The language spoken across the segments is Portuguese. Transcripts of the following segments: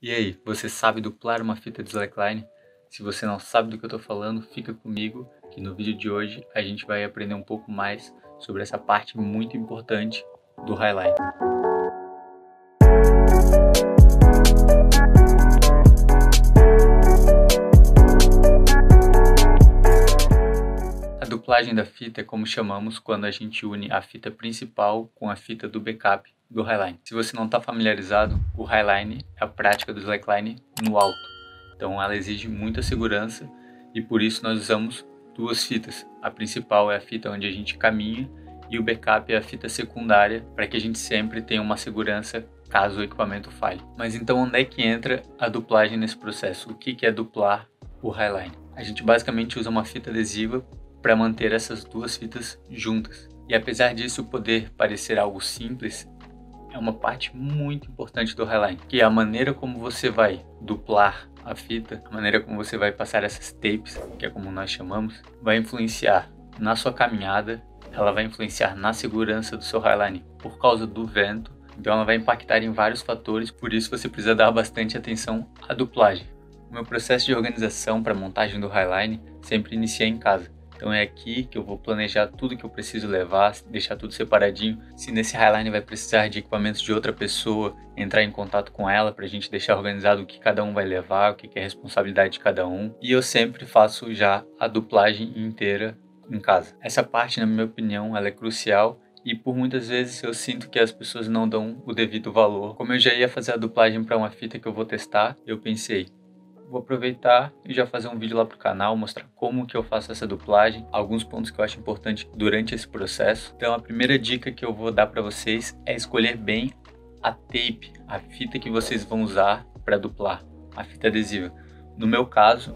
E aí, você sabe duplar uma fita de slackline? Se você não sabe do que eu estou falando, fica comigo, que no vídeo de hoje a gente vai aprender um pouco mais sobre essa parte muito importante do highline. A duplagem da fita é como chamamos quando a gente une a fita principal com a fita do backup do highline. Se você não está familiarizado, o highline é a prática do slackline no alto. Então ela exige muita segurança e por isso nós usamos duas fitas. A principal é a fita onde a gente caminha e o backup é a fita secundária para que a gente sempre tenha uma segurança caso o equipamento falhe. Mas então onde é que entra a duplagem nesse processo? O que é duplar o highline? A gente basicamente usa uma fita adesiva para manter essas duas fitas juntas. E apesar disso poder parecer algo simples, é uma parte muito importante do highline, que é a maneira como você vai duplar a fita, a maneira como você vai passar essas tapes, que é como nós chamamos, vai influenciar na sua caminhada, ela vai influenciar na segurança do seu highline por causa do vento, então ela vai impactar em vários fatores, por isso você precisa dar bastante atenção à duplagem. O meu processo de organização para a montagem do highline sempre inicia em casa. Então é aqui que eu vou planejar tudo que eu preciso levar, deixar tudo separadinho. Se nesse highline vai precisar de equipamentos de outra pessoa, entrar em contato com ela para a gente deixar organizado o que cada um vai levar, o que é a responsabilidade de cada um. E eu sempre faço já a duplagem inteira em casa. Essa parte, na minha opinião, ela é crucial e por muitas vezes eu sinto que as pessoas não dão o devido valor. Como eu já ia fazer a duplagem para uma fita que eu vou testar, eu pensei, vou aproveitar e já fazer um vídeo lá pro canal, mostrar como que eu faço essa duplagem, alguns pontos que eu acho importante durante esse processo. Então a primeira dica que eu vou dar para vocês é escolher bem a tape, a fita que vocês vão usar para duplar, a fita adesiva. No meu caso,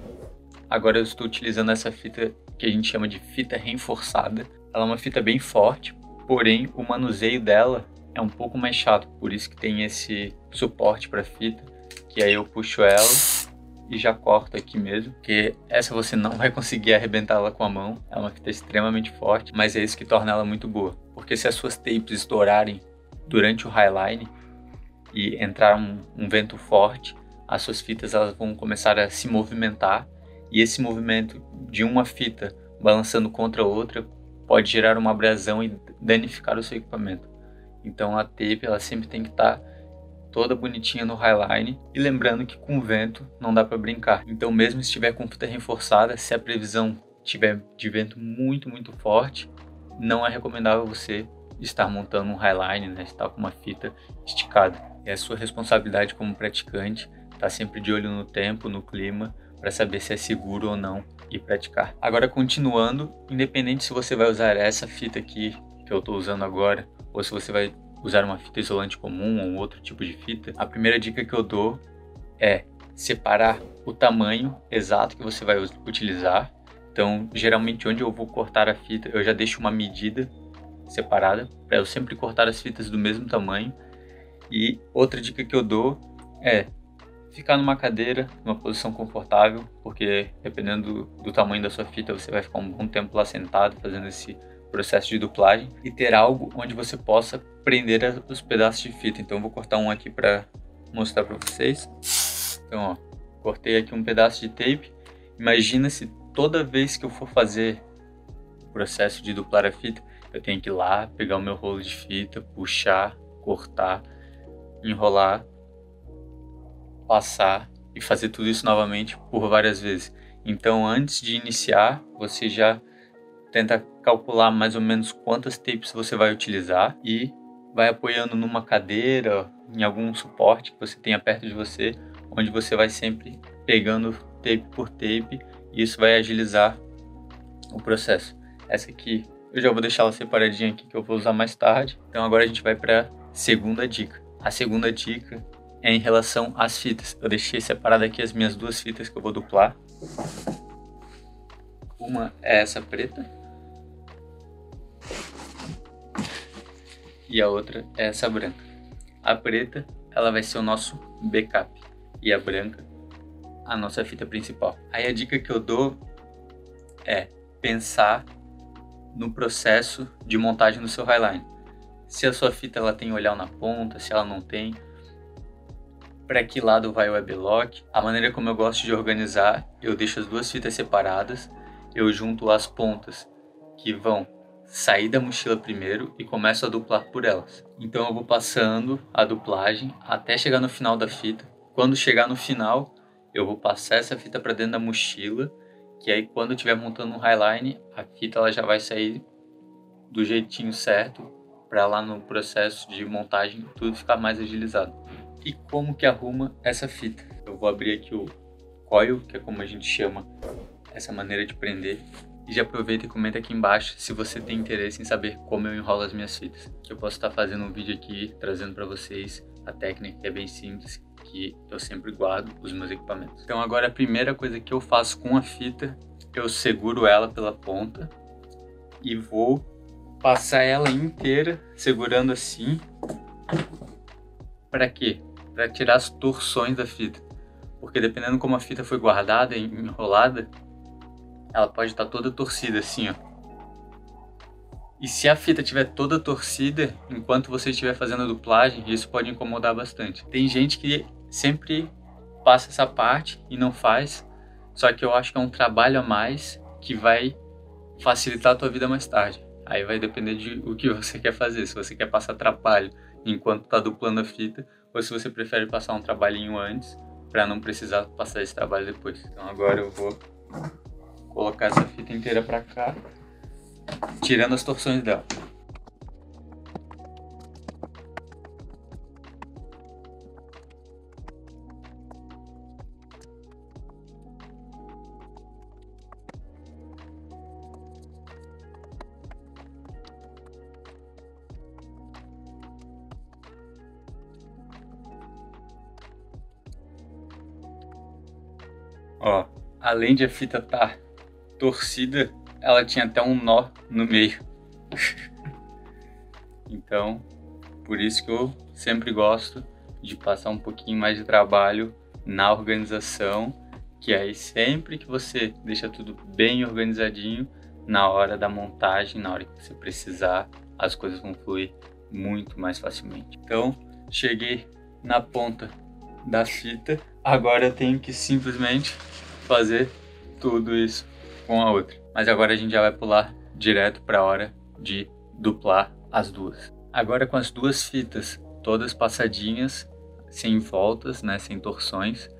agora eu estou utilizando essa fita que a gente chama de fita reforçada. Ela é uma fita bem forte, porém o manuseio dela é um pouco mais chato, por isso que tem esse suporte para fita, que aí eu puxo ela e já corto aqui mesmo, porque essa você não vai conseguir arrebentar ela com a mão, é uma fita extremamente forte, mas é isso que torna ela muito boa, porque se as suas tapes estourarem durante o highline e entrar um vento forte, as suas fitas elas vão começar a se movimentar e esse movimento de uma fita balançando contra a outra pode gerar uma abrasão e danificar o seu equipamento. Então a tape ela sempre tem que estar toda bonitinha no highline e lembrando que com vento não dá para brincar. Então mesmo se estiver com fita reforçada, se a previsão tiver de vento muito forte, não é recomendável você estar montando um highline, né? Estar com uma fita esticada. É a sua responsabilidade como praticante estar sempre de olho no tempo, no clima, para saber se é seguro ou não e praticar. Agora continuando, independente se você vai usar essa fita aqui que eu estou usando agora ou se você vai usar uma fita isolante comum ou outro tipo de fita, a primeira dica que eu dou é separar o tamanho exato que você vai utilizar. Então, geralmente onde eu vou cortar a fita, eu já deixo uma medida separada para eu sempre cortar as fitas do mesmo tamanho. E outra dica que eu dou é ficar numa cadeira, numa posição confortável, porque dependendo do tamanho da sua fita, você vai ficar um bom tempo lá sentado fazendo esse processo de duplagem e ter algo onde você possa prender os pedaços de fita. Então eu vou cortar um aqui para mostrar para vocês. Então ó, cortei aqui um pedaço de tape. Imagina se toda vez que eu for fazer o processo de duplar a fita, eu tenho que ir lá, pegar o meu rolo de fita, puxar, cortar, enrolar, passar e fazer tudo isso novamente por várias vezes. Então antes de iniciar, você já tenta calcular mais ou menos quantas tapes você vai utilizar e vai apoiando numa cadeira, em algum suporte que você tenha perto de você, onde você vai sempre pegando tape por tape e isso vai agilizar o processo. Essa aqui eu já vou deixar ela separadinha aqui que eu vou usar mais tarde. Então agora a gente vai para a segunda dica. A segunda dica é em relação às fitas. Eu deixei separada aqui as minhas duas fitas que eu vou duplar. Uma é essa preta e a outra é essa branca. A preta ela vai ser o nosso backup e a branca a nossa fita principal. Aí a dica que eu dou é pensar no processo de montagem do seu highline. Se a sua fita ela tem olhar na ponta, se ela não tem, para que lado vai o weblock. A maneira como eu gosto de organizar, eu deixo as duas fitas separadas, eu junto as pontas que vão sair da mochila primeiro e começo a duplar por elas. Então eu vou passando a duplagem até chegar no final da fita. Quando chegar no final, eu vou passar essa fita para dentro da mochila, que aí quando eu estiver montando um highline, a fita ela já vai sair do jeitinho certo para lá no processo de montagem tudo ficar mais agilizado. E como que arruma essa fita? Eu vou abrir aqui o coil, que é como a gente chama essa maneira de prender. E já aproveita e comenta aqui embaixo se você tem interesse em saber como eu enrolo as minhas fitas. Que eu posso estar fazendo um vídeo aqui trazendo para vocês a técnica que é bem simples, que eu sempre guardo os meus equipamentos. Então agora a primeira coisa que eu faço com a fita, eu seguro ela pela ponta e vou passar ela inteira segurando assim. Para quê? Para tirar as torções da fita. Porque dependendo como a fita foi guardada, enrolada, ela pode estar toda torcida assim, ó. E se a fita estiver toda torcida, enquanto você estiver fazendo a duplagem, isso pode incomodar bastante. Tem gente que sempre passa essa parte e não faz, só que eu acho que é um trabalho a mais que vai facilitar a tua vida mais tarde. Aí vai depender de o que você quer fazer, se você quer passar trabalho enquanto está duplando a fita, ou se você prefere passar um trabalhinho antes, para não precisar passar esse trabalho depois. Então agora eu vou colocar essa fita inteira para cá, tirando as torções dela. Ó, além de a fita estar torcida, ela tinha até um nó no meio. Então, por isso que eu sempre gosto de passar um pouquinho mais de trabalho na organização, que aí sempre que você deixa tudo bem organizadinho, na hora da montagem, na hora que você precisar, as coisas vão fluir muito mais facilmente. Então, cheguei na ponta da fita, agora eu tenho que simplesmente fazer tudo isso com a outra. Mas agora a gente já vai pular direto para a hora de duplar as duas. Agora com as duas fitas todas passadinhas, sem voltas, né, sem torções,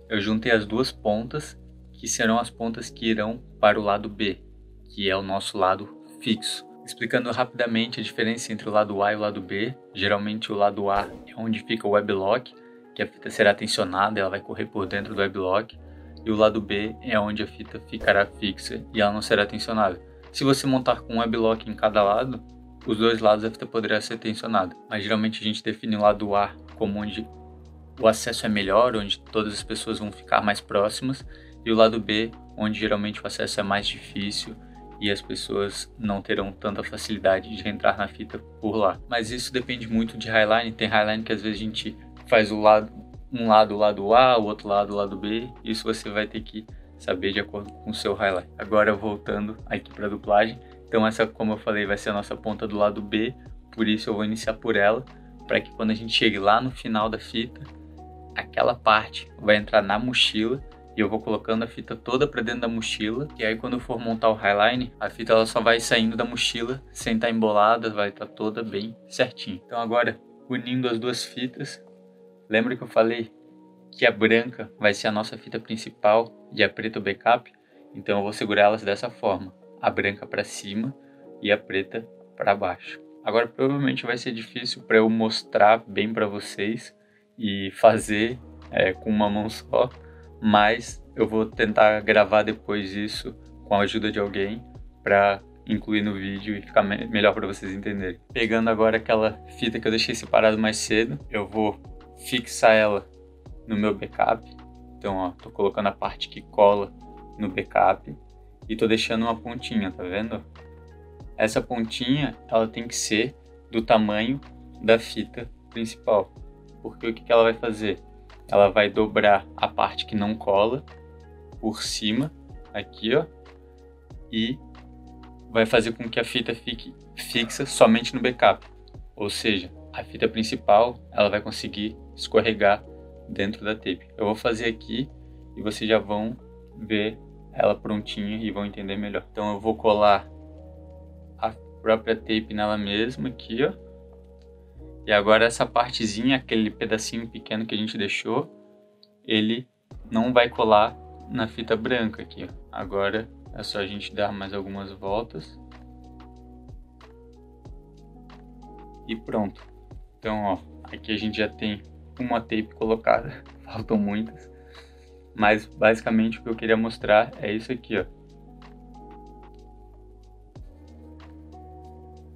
eu juntei as duas pontas, que serão as pontas que irão para o lado B, que é o nosso lado fixo. Explicando rapidamente a diferença entre o lado A e o lado B, geralmente o lado A é onde fica o weblock, que a fita será tensionada, ela vai correr por dentro do weblock, e o lado B é onde a fita ficará fixa e ela não será tensionada. Se você montar com um weblock em cada lado, os dois lados a fita poderá ser tensionada, mas geralmente a gente define o lado A como onde o acesso é melhor, onde todas as pessoas vão ficar mais próximas, e o lado B, onde geralmente o acesso é mais difícil e as pessoas não terão tanta facilidade de entrar na fita por lá. Mas isso depende muito de highline. Tem highline que às vezes a gente faz um lado o lado A, o outro lado o lado B. Isso você vai ter que saber de acordo com o seu highline. Agora voltando aqui para a duplagem. Então essa, como eu falei, vai ser a nossa ponta do lado B. Por isso eu vou iniciar por ela, para que quando a gente chegue lá no final da fita, aquela parte vai entrar na mochila e eu vou colocando a fita toda para dentro da mochila. E aí quando eu for montar o highline, a fita ela só vai saindo da mochila sem estar embolada, vai estar toda bem certinho. Então agora, unindo as duas fitas, lembra que eu falei que a branca vai ser a nossa fita principal e a preta o backup? Então eu vou segurar elas dessa forma, a branca para cima e a preta para baixo. Agora provavelmente vai ser difícil para eu mostrar bem para vocês e fazer com uma mão só, mas eu vou tentar gravar depois isso com a ajuda de alguém para incluir no vídeo e ficar melhor para vocês entenderem. Pegando agora aquela fita que eu deixei separado mais cedo, eu vou fixar ela no meu backup. Então, ó, tô colocando a parte que cola no backup e tô deixando uma pontinha, tá vendo? Essa pontinha, ela tem que ser do tamanho da fita principal, porque o que ela vai fazer? Ela vai dobrar a parte que não cola por cima, aqui ó, e vai fazer com que a fita fique fixa somente no backup. Ou seja, a fita principal ela vai conseguir escorregar dentro da tape. Eu vou fazer aqui e vocês já vão ver ela prontinha e vão entender melhor. Então eu vou colar a própria tape nela mesma aqui, ó. E agora essa partezinha, aquele pedacinho pequeno que a gente deixou, ele não vai colar na fita branca aqui, ó. Agora é só a gente dar mais algumas voltas. E pronto. Então, ó, aqui a gente já tem uma tape colocada, faltam muitas. Mas basicamente o que eu queria mostrar é isso aqui, ó.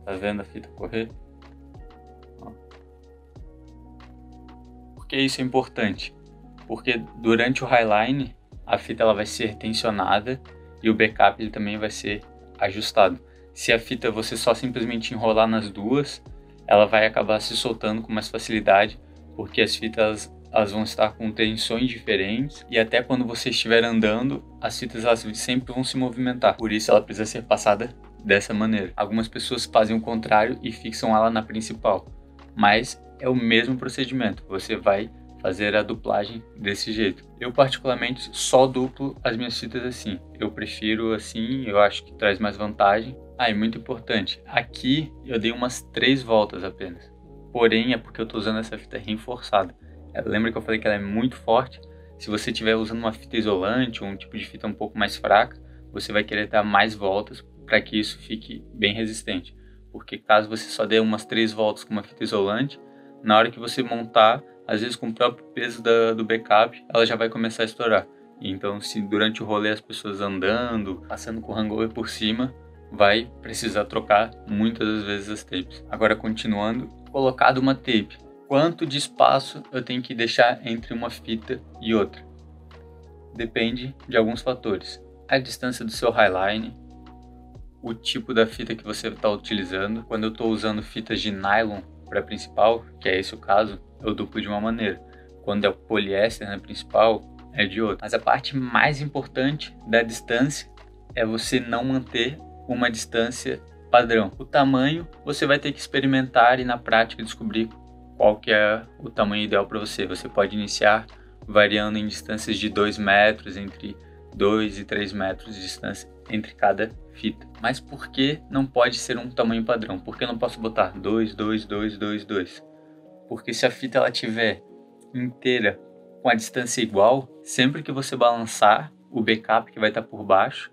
Tá vendo a fita correr? Ó. Por que isso é importante? Porque durante o highline a fita ela vai ser tensionada e o backup ele também vai ser ajustado. Se a fita você só simplesmente enrolar nas duas, ela vai acabar se soltando com mais facilidade, porque as fitas elas vão estar com tensões diferentes e até quando você estiver andando, as fitas elas sempre vão se movimentar. Por isso ela precisa ser passada dessa maneira. Algumas pessoas fazem o contrário e fixam ela na principal, mas é o mesmo procedimento. Você vai fazer a duplagem desse jeito. Eu particularmente só duplo as minhas fitas assim. Eu prefiro assim, eu acho que traz mais vantagem. E muito importante, aqui eu dei umas 3 voltas apenas. Porém é porque eu estou usando essa fita reforçada. Lembra que eu falei que ela é muito forte? Se você estiver usando uma fita isolante ou um tipo de fita um pouco mais fraca, você vai querer dar mais voltas para que isso fique bem resistente. Porque caso você só dê umas 3 voltas com uma fita isolante, na hora que você montar, às vezes com o próprio peso do backup, ela já vai começar a estourar. Então se durante o rolê as pessoas andando, passando com o hangover por cima, vai precisar trocar muitas das vezes as tapes. Agora continuando, colocado uma tape. Quanto de espaço eu tenho que deixar entre uma fita e outra? Depende de alguns fatores. A distância do seu highline, o tipo da fita que você está utilizando. Quando eu estou usando fitas de nylon para principal, que é esse o caso, eu duplo de uma maneira. Quando é o poliéster na principal, é de outra. Mas a parte mais importante da distância é você não manter uma distância padrão. O tamanho você vai ter que experimentar e na prática descobrir qual que é o tamanho ideal para você. Você pode iniciar variando em distâncias de 2 metros, entre 2 e 3 metros de distância entre cada fita. Mas por que não pode ser um tamanho padrão? Por que eu não posso botar 2, 2, 2, 2, 2? Porque se a fita ela tiver inteira com a distância igual, sempre que você balançar, o backup que vai estar por baixo,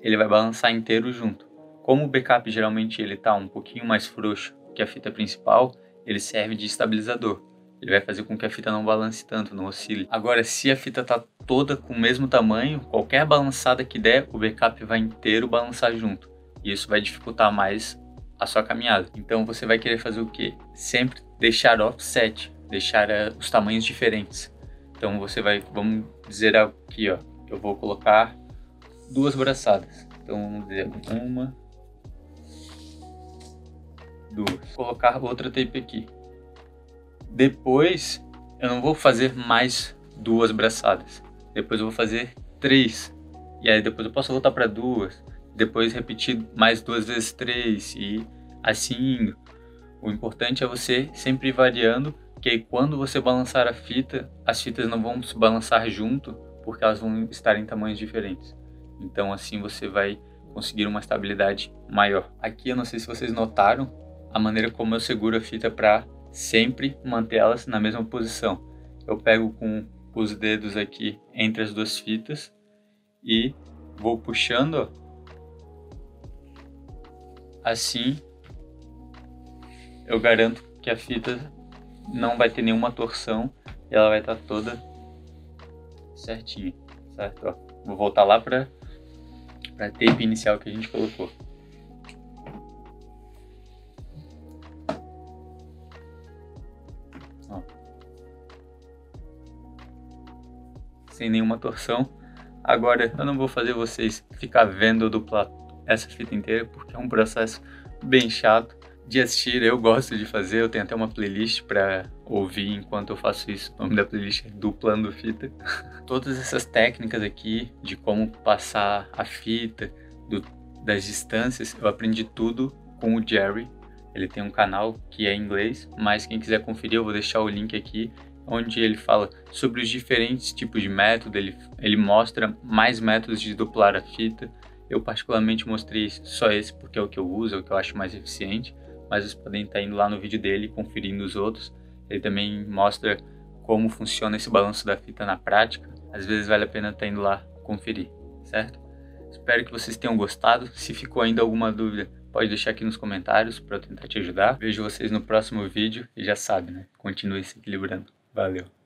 ele vai balançar inteiro junto. Como o backup geralmente ele está um pouquinho mais frouxo que a fita principal, ele serve de estabilizador. Ele vai fazer com que a fita não balance tanto, não oscile. Agora, se a fita está toda com o mesmo tamanho, qualquer balançada que der, o backup vai inteiro balançar junto. E isso vai dificultar mais a sua caminhada. Então você vai querer fazer o quê? Sempre deixar offset, deixar os tamanhos diferentes. Então você vai, vamos dizer aqui, ó, eu vou colocar 2 braçadas. Então vamos dizer 1, 2. Vou colocar outra tape aqui. Depois eu não vou fazer mais 2 braçadas. Depois eu vou fazer 3. E aí depois eu posso voltar para 2. Depois repetir mais 2 vezes 3 e assim indo. O importante é você sempre ir variando, que aí quando você balançar a fita, as fitas não vão se balançar junto, porque elas vão estar em tamanhos diferentes. Então assim você vai conseguir uma estabilidade maior. Aqui eu não sei se vocês notaram a maneira como eu seguro a fita para sempre manter elas na mesma posição. Eu pego com os dedos aqui entre as 2 fitas e vou puxando, ó. Assim eu garanto que a fita não vai ter nenhuma torção e ela vai estar toda certinha, certo? Ó, vou voltar lá para a tape inicial que a gente colocou. Ó. Sem nenhuma torção. Agora eu não vou fazer vocês ficar vendo eu duplar essa fita inteira, porque é um processo bem chato de assistir. Eu gosto de fazer, eu tenho até uma playlist para ouvir enquanto eu faço isso. O nome da playlist é Duplando Fita. Todas essas técnicas aqui de como passar a fita, das distâncias, eu aprendi tudo com o Jerry. Ele tem um canal que é em inglês, mas quem quiser conferir eu vou deixar o link aqui. É onde ele fala sobre os diferentes tipos de método, ele mostra mais métodos de duplar a fita. Eu particularmente mostrei só esse porque é o que eu uso, é o que eu acho mais eficiente, mas vocês podem estar indo lá no vídeo dele e conferindo os outros. Ele também mostra como funciona esse balanço da fita na prática. Às vezes vale a pena estar indo lá conferir, certo? Espero que vocês tenham gostado. Se ficou ainda alguma dúvida, pode deixar aqui nos comentários para eu tentar te ajudar. Vejo vocês no próximo vídeo e já sabe, né? Continue se equilibrando. Valeu!